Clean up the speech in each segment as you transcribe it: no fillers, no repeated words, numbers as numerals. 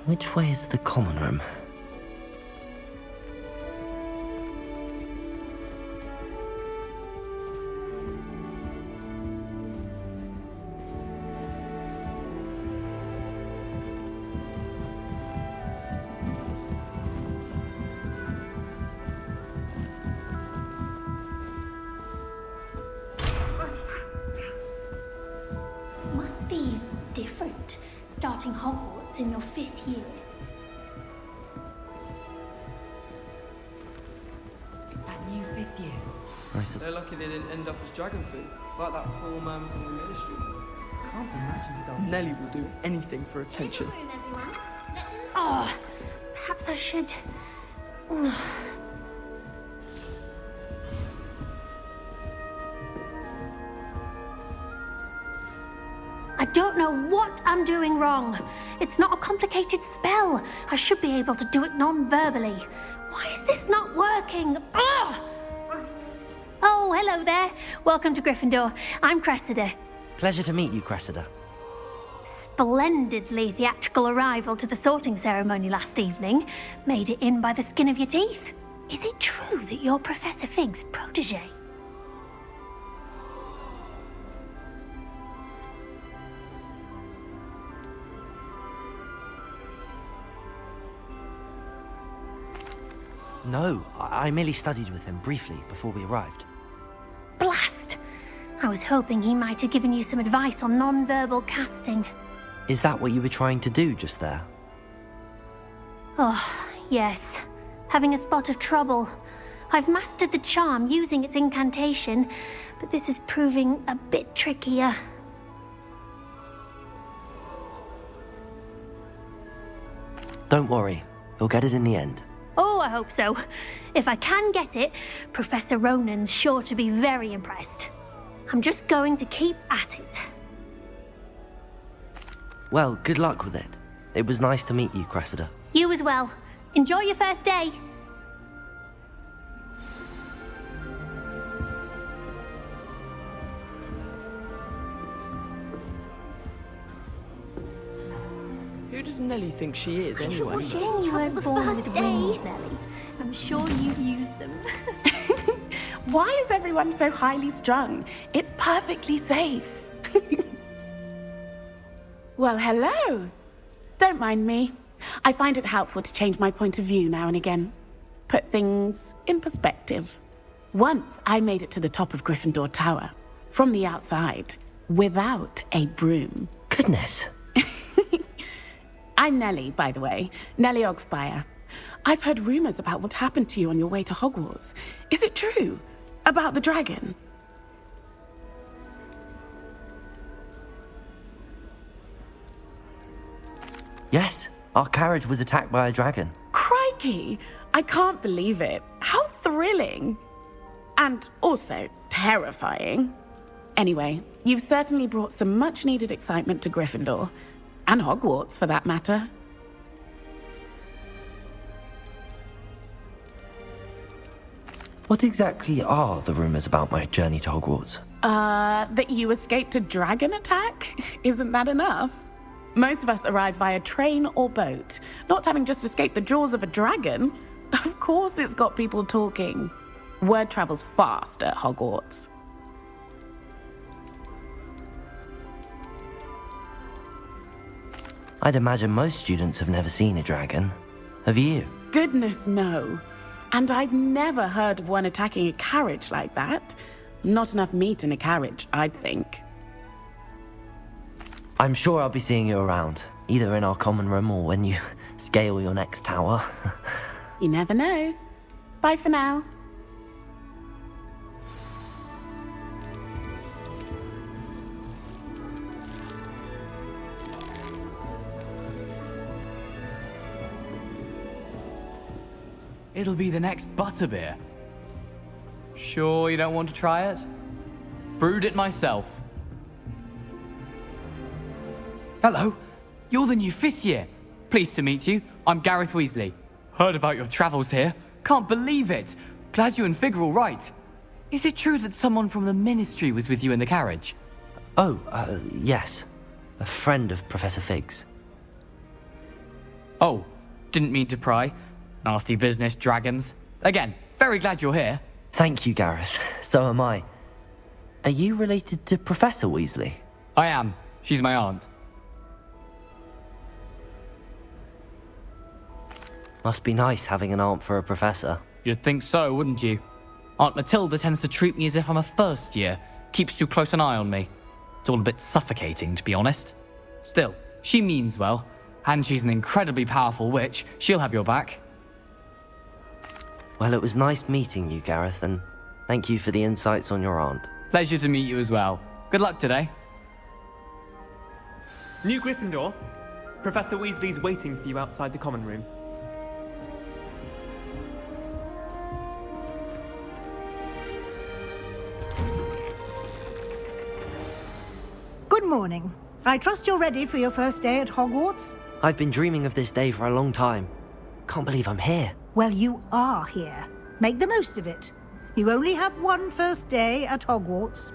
Which way is the common room? Must be different, starting Hogwarts in your 5th year. It's that new 5th year. They're lucky they didn't end up as dragon food, like that poor man from the ministry. Can't imagine going. Nelly will do anything for attention. Oh, perhaps I should... I don't know what I'm doing wrong. It's not a complicated spell. I should be able to do it non-verbally. Why is this not working? Ugh! Oh, hello there. Welcome to Gryffindor. I'm Cressida. Pleasure to meet you, Cressida. Splendidly theatrical arrival to the sorting ceremony last evening. Made it in by the skin of your teeth. Is it true that you're Professor Fig's protege? No, I merely studied with him briefly before we arrived. Blast! I was hoping he might have given you some advice on non-verbal casting. Is that what you were trying to do just there? Oh, yes. Having a spot of trouble. I've mastered the charm using its incantation, but this is proving a bit trickier. Don't worry, you'll get it in the end. Oh, I hope so. If I can get it, Professor Ronan's sure to be very impressed. I'm just going to keep at it. Well, good luck with it. It was nice to meet you, Cressida. You as well. Enjoy your first day. Who does Nelly think she is, anyway? Shame you weren't born with wings, Nelly. I'm sure you've used them. Why is everyone so highly strung? It's perfectly safe. Well, hello. Don't mind me. I find it helpful to change my point of view now and again. Put things in perspective. Once I made it to the top of Gryffindor Tower, from the outside, without a broom. Goodness. I'm Nelly, by the way. Nelly Ogspire. I've heard rumors about what happened to you on your way to Hogwarts. Is it true? About the dragon? Yes, our carriage was attacked by a dragon. Crikey! I can't believe it. How thrilling! And also terrifying. Anyway, you've certainly brought some much-needed excitement to Gryffindor. And Hogwarts, for that matter. What exactly are the rumors about my journey to Hogwarts? That you escaped a dragon attack? Isn't that enough? Most of us arrive via train or boat, not having just escaped the jaws of a dragon. Of course it's got people talking. Word travels fast at Hogwarts. I'd imagine most students have never seen a dragon. Have you? Goodness, no. And I've never heard of one attacking a carriage like that. Not enough meat in a carriage, I'd think. I'm sure I'll be seeing you around, either in our common room or when you scale your next tower. You never know. Bye for now. It'll be the next butterbeer. Sure you don't want to try it? Brewed it myself. Hello, you're the new 5th year. Pleased to meet you. I'm Gareth Weasley. Heard about your travels here. Can't believe it. Glad you and Fig are all right. Is it true that someone from the Ministry was with you in the carriage? Oh, yes. A friend of Professor Fig's. Oh, didn't mean to pry. Nasty business, dragons. Again, very glad you're here. Thank you, Gareth. So am I. Are you related to Professor Weasley? I am. She's my aunt. Must be nice having an aunt for a professor. You'd think so, wouldn't you? Aunt Matilda tends to treat me as if I'm a first year. Keeps too close an eye on me. It's all a bit suffocating, to be honest. Still, she means well. And she's an incredibly powerful witch. She'll have your back. Well, it was nice meeting you, Gareth, and thank you for the insights on your aunt. Pleasure to meet you as well. Good luck today. New Gryffindor. Professor Weasley's waiting for you outside the common room. Good morning. I trust you're ready for your first day at Hogwarts? I've been dreaming of this day for a long time. Can't believe I'm here. Well, you are here. Make the most of it. You only have one first day at Hogwarts.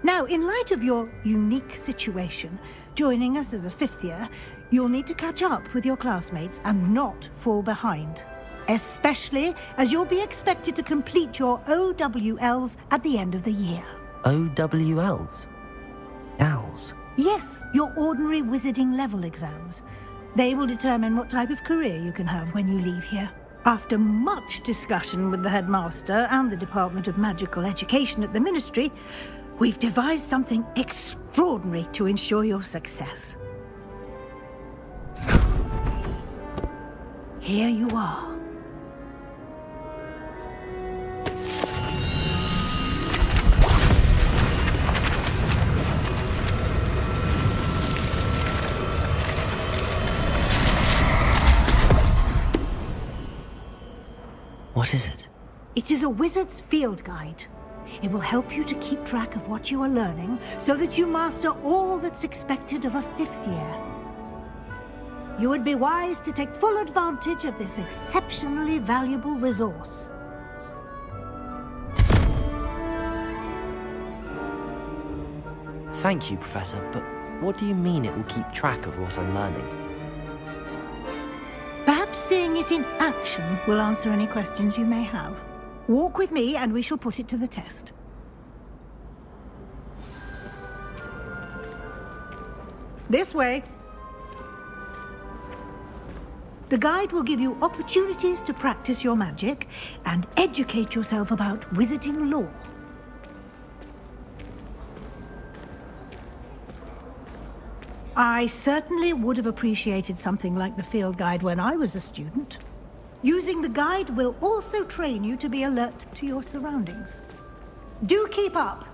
Now, in light of your unique situation, joining us as a fifth year, you'll need to catch up with your classmates and not fall behind. Especially as you'll be expected to complete your OWLs at the end of the year. OWLs? Owls? Yes, your ordinary wizarding level exams. They will determine what type of career you can have when you leave here. After much discussion with the headmaster and the Department of Magical Education at the Ministry, we've devised something extraordinary to ensure your success. Here you are. What is it? It is a wizard's field guide. It will help you to keep track of what you are learning so that you master all that's expected of a fifth year. You would be wise to take full advantage of this exceptionally valuable resource. Thank you, Professor, but what do you mean it will keep track of what I'm learning? Perhaps seeing it in action will answer any questions you may have. Walk with me and we shall put it to the test. This way. The guide will give you opportunities to practice your magic and educate yourself about wizarding lore. I certainly would have appreciated something like the field guide when I was a student. Using the guide will also train you to be alert to your surroundings. Do keep up!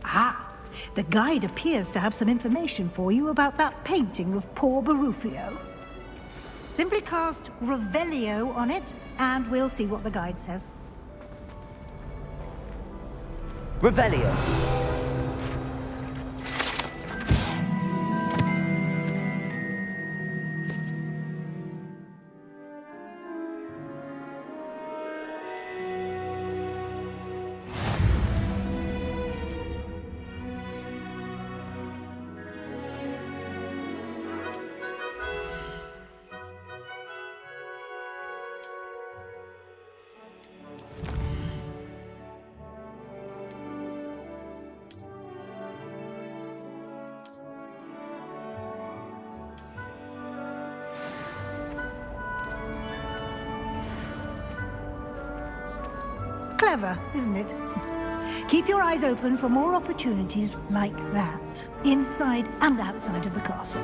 Ah, the guide appears to have some information for you about that painting of poor Barufio. Simply cast Revelio on it, and we'll see what the guide says. Revelio! Clever, isn't it? Keep your eyes open for more opportunities like that, inside and outside of the castle.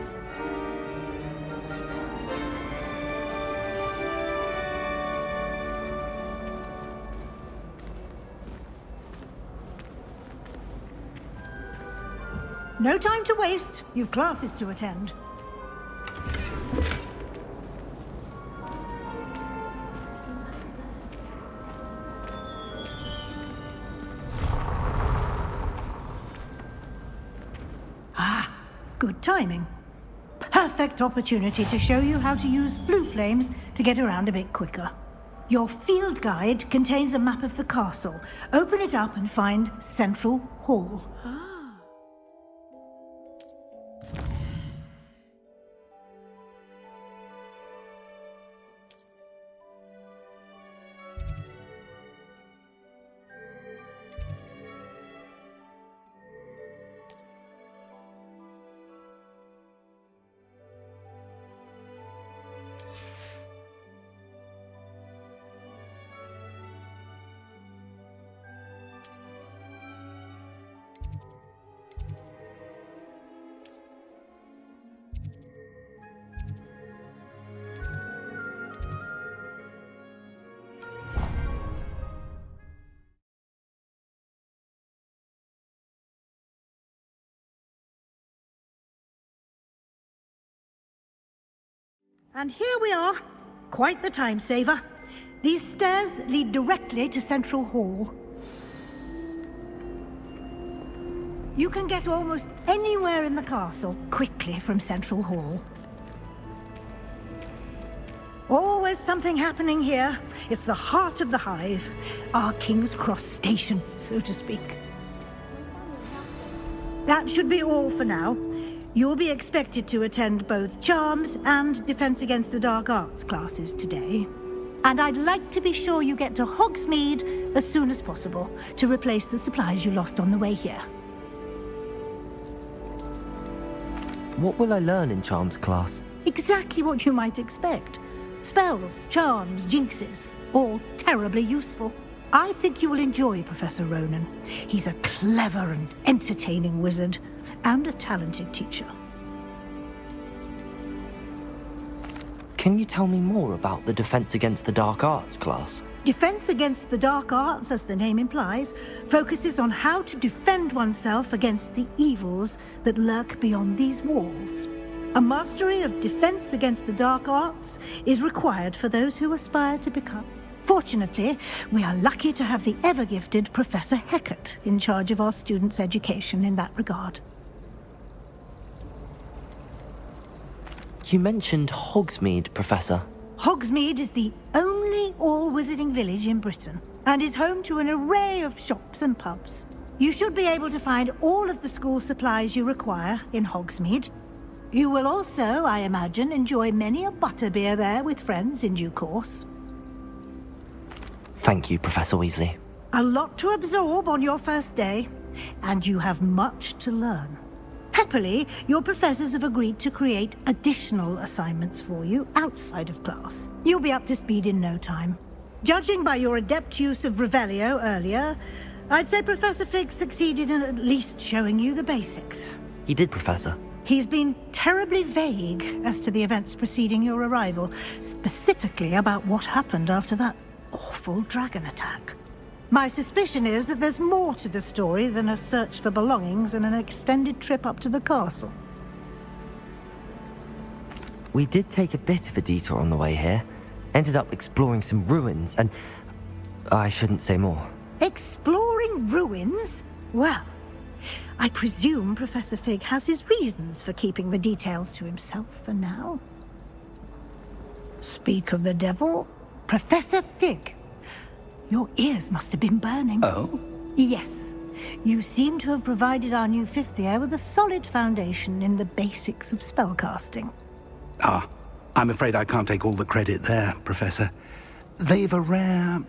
No time to waste. You've classes to attend. Good timing. Perfect opportunity to show you how to use flue flames to get around a bit quicker. Your field guide contains a map of the castle. Open it up and find Central Hall. And here we are. Quite the time saver. These stairs lead directly to Central Hall. You can get almost anywhere in the castle quickly from Central Hall. Always something happening here. It's the heart of the hive. Our King's Cross station, so to speak. That should be all for now. You'll be expected to attend both Charms and Defense Against the Dark Arts classes today. And I'd like to be sure you get to Hogsmeade as soon as possible to replace the supplies you lost on the way here. What will I learn in Charms class? Exactly what you might expect. Spells, charms, jinxes, all terribly useful. I think you will enjoy Professor Ronan. He's a clever and entertaining wizard, and a talented teacher. Can you tell me more about the Defense Against the Dark Arts class? Defense Against the Dark Arts, as the name implies, focuses on how to defend oneself against the evils that lurk beyond these walls. A mastery of Defense Against the Dark Arts is required for those who aspire to become. Fortunately, we are lucky to have the ever-gifted Professor Hecat in charge of our students' education in that regard. You mentioned Hogsmeade, Professor. Hogsmeade is the only all-wizarding village in Britain, and is home to an array of shops and pubs. You should be able to find all of the school supplies you require in Hogsmeade. You will also, I imagine, enjoy many a butterbeer there with friends in due course. Thank you, Professor Weasley. A lot to absorb on your first day, and you have much to learn. Happily, your professors have agreed to create additional assignments for you outside of class. You'll be up to speed in no time. Judging by your adept use of Revelio earlier, I'd say Professor Fig succeeded in at least showing you the basics. He did, Professor. He's been terribly vague as to the events preceding your arrival, specifically about what happened after that awful dragon attack. My suspicion is that there's more to the story than a search for belongings and an extended trip up to the castle. We did take a bit of a detour on the way here. Ended up exploring some ruins and... I shouldn't say more. Exploring ruins? Well, I presume Professor Fig has his reasons for keeping the details to himself for now. Speak of the devil, Professor Fig. Your ears must have been burning. Oh? Yes. You seem to have provided our new fifth year with a solid foundation in the basics of spellcasting. Ah, I'm afraid I can't take all the credit there, Professor. They've a rare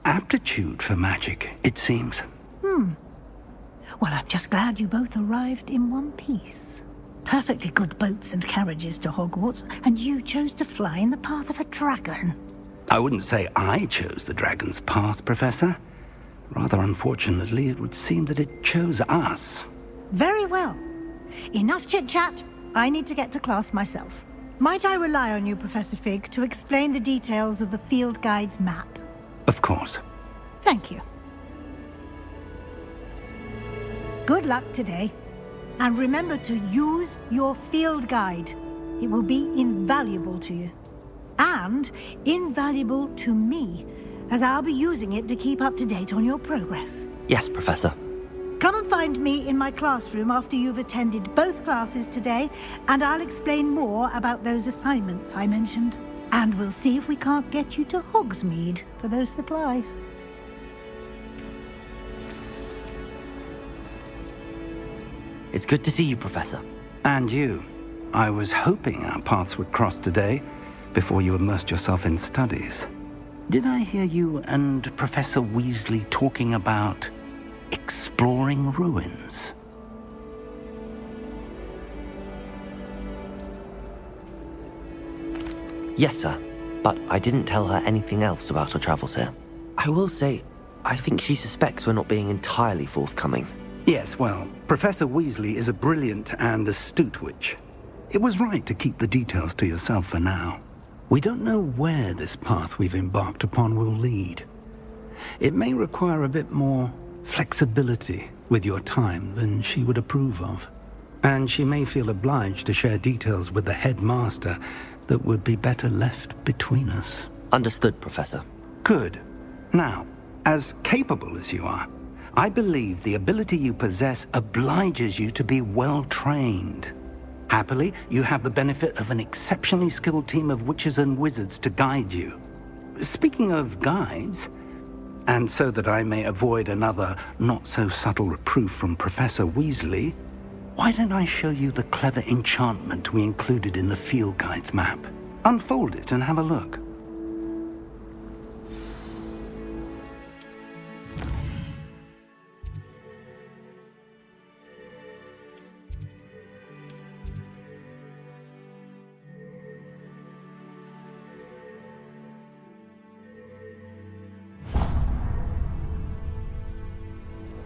aptitude for magic, it seems. Well, I'm just glad you both arrived in one piece. Perfectly good boats and carriages to Hogwarts, and you chose to fly in the path of a dragon. I wouldn't say I chose the dragon's path, Professor. Rather unfortunately, it would seem that it chose us. Very well. Enough chit-chat. I need to get to class myself. Might I rely on you, Professor Fig, to explain the details of the field guide's map? Of course. Thank you. Good luck today. And remember to use your field guide. It will be invaluable to you. And invaluable to me, as I'll be using it to keep up to date on your progress. Yes, Professor. Come and find me in my classroom after you've attended both classes today, and I'll explain more about those assignments I mentioned. And we'll see if we can't get you to Hogsmeade for those supplies. It's good to see you, Professor. And you. I was hoping our paths would cross today, before you immersed yourself in studies. Did I hear you and Professor Weasley talking about exploring ruins? Yes, sir. But I didn't tell her anything else about her travels here. I will say, I think she suspects we're not being entirely forthcoming. Yes, well, Professor Weasley is a brilliant and astute witch. It was right to keep the details to yourself for now. We don't know where this path we've embarked upon will lead. It may require a bit more flexibility with your time than she would approve of. And she may feel obliged to share details with the headmaster that would be better left between us. Understood, Professor. Good. Now, as capable as you are, I believe the ability you possess obliges you to be well trained. Happily, you have the benefit of an exceptionally skilled team of witches and wizards to guide you. Speaking of guides, and so that I may avoid another not-so-subtle reproof from Professor Weasley, why don't I show you the clever enchantment we included in the field guide's map? Unfold it and have a look.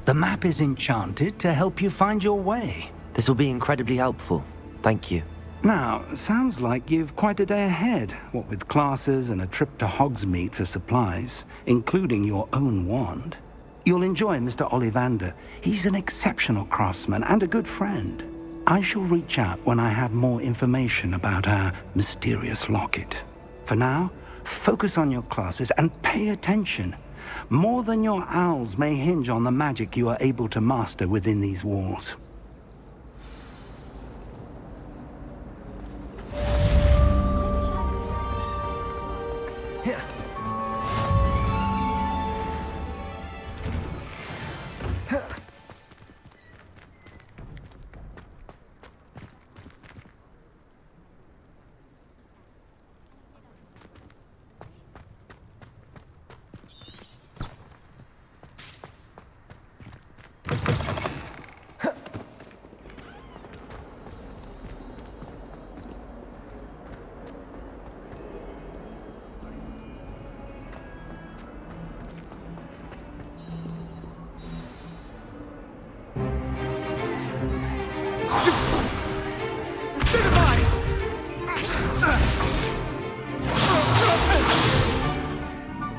The map is enchanted to help you find your way. This will be incredibly helpful. Thank you. Now, sounds like you've quite a day ahead, what with classes and a trip to Hogsmeade for supplies, including your own wand. You'll enjoy Mr. Ollivander. He's an exceptional craftsman and a good friend. I shall reach out when I have more information about our mysterious locket. For now, focus on your classes and pay attention. More than your owls may hinge on the magic you are able to master within these walls.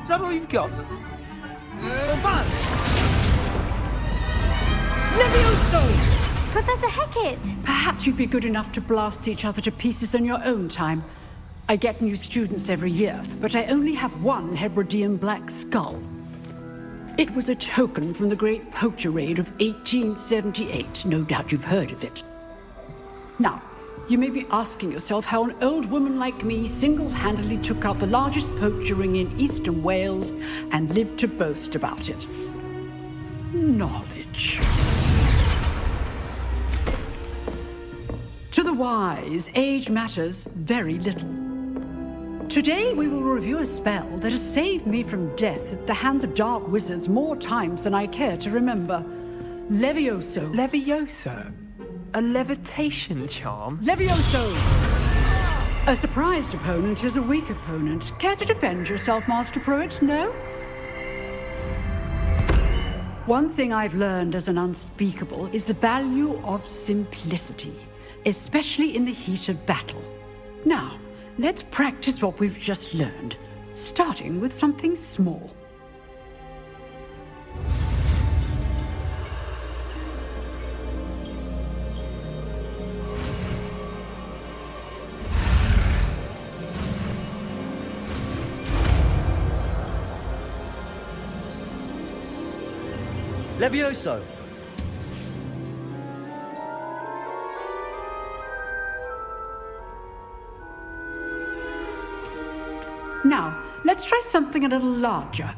Is that all you've got? Levioso! Professor Hecat! Perhaps you'd be good enough to blast each other to pieces on your own time. I get new students every year, but I only have one Hebridean black skull. It was a token from the Great Poacher Raid of 1878. No doubt you've heard of it. Now, you may be asking yourself how an old woman like me single-handedly took out the largest poacher ring in eastern Wales and lived to boast about it. Knowledge. To the wise, age matters very little. Today we will review a spell that has saved me from death at the hands of dark wizards more times than I care to remember. Levioso. Levioso? A levitation charm? Levioso! A surprised opponent is a weak opponent. Care to defend yourself, Master Pruitt? No? One thing I've learned as an unspeakable is the value of simplicity, especially in the heat of battle. Now, let's practice what we've just learned, starting with something small. Levioso! Now, let's try something a little larger.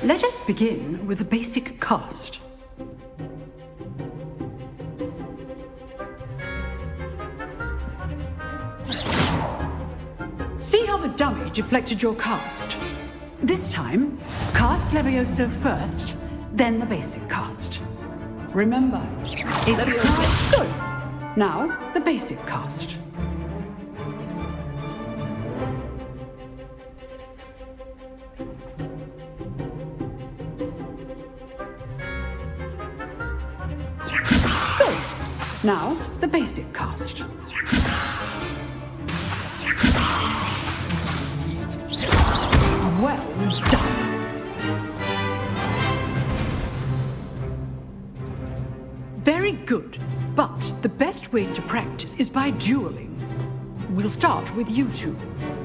Let us begin with the basic cast. See how the dummy deflected your cast? This time, cast Levioso first, then the basic cast. Remember, a surprise. Good. Now, the basic cast. Good. Now, the basic cast. Well done. Very good. But the best way to practice is by dueling. We'll start with you two.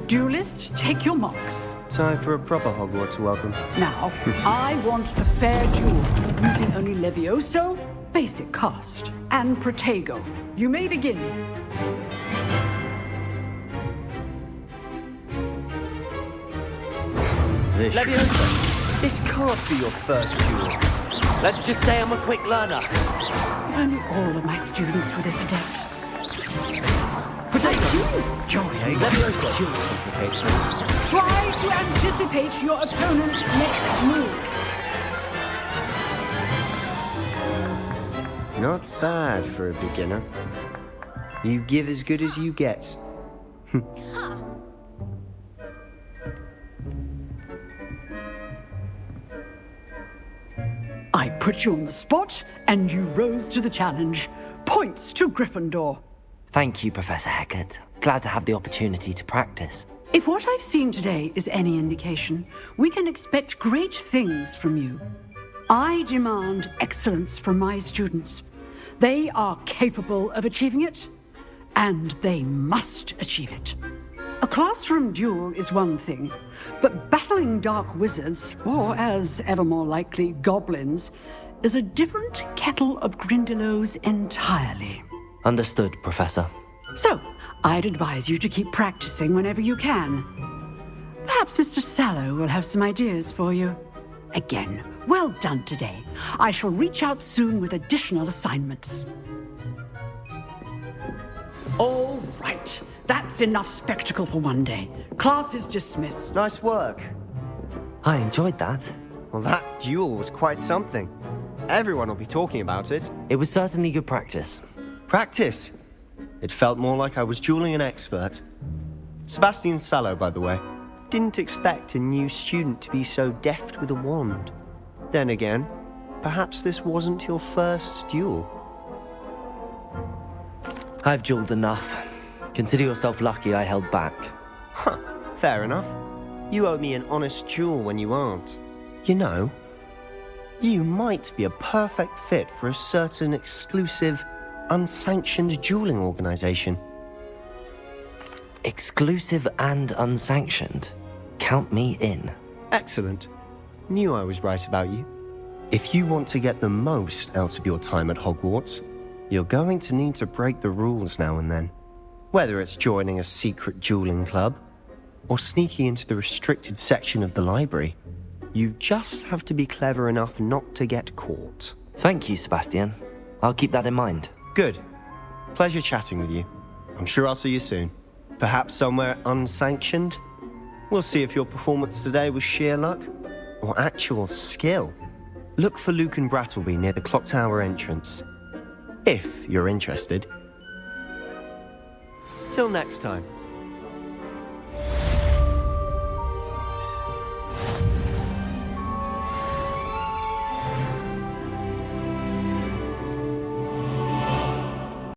Duelists, take your marks. Time for a proper Hogwarts welcome. Now, I want a fair duel, using only Levioso, basic cast, and Protego. You may begin. Leviosa, this can't be your first duel. Let's just say I'm a quick learner. If only all of my students were this adept. Protego! Johnny, Leviosa, duel complicates things. try to anticipate your opponent's next move. Not bad for a beginner. You give as good as you get. I put you on the spot, and you rose to the challenge. Points to Gryffindor. Thank you, Professor Hecat. Glad to have the opportunity to practice. If what I've seen today is any indication, we can expect great things from you. I demand excellence from my students. They are capable of achieving it, and they must achieve it. A classroom duel is one thing, but battling dark wizards, or as ever more likely, goblins, is a different kettle of Grindylows entirely. Understood, Professor. So, I'd advise you to keep practicing whenever you can. Perhaps Mr. Sallow will have some ideas for you. Again, well done today. I shall reach out soon with additional assignments. All right. That's enough spectacle for one day. Class is dismissed. Nice work. I enjoyed that. Well, that duel was quite something. Everyone will be talking about it. It was certainly good practice. Practice? It felt more like I was dueling an expert. Sebastian Sallow, by the way. Didn't expect a new student to be so deft with a wand. Then again, perhaps this wasn't your first duel. I've dueled enough. Consider yourself lucky I held back. Huh, fair enough. You owe me an honest duel when you aren't. You know, you might be a perfect fit for a certain exclusive, unsanctioned dueling organization. Exclusive and unsanctioned. Count me in. Excellent. Knew I was right about you. If you want to get the most out of your time at Hogwarts, you're going to need to break the rules now and then. Whether it's joining a secret dueling club, or sneaking into the restricted section of the library, you just have to be clever enough not to get caught. Thank you, Sebastian. I'll keep that in mind. Good. Pleasure chatting with you. I'm sure I'll see you soon. Perhaps somewhere unsanctioned? We'll see if your performance today was sheer luck, or actual skill. Look for Luke and Brattleby near the clock tower entrance. If you're interested. Till next time.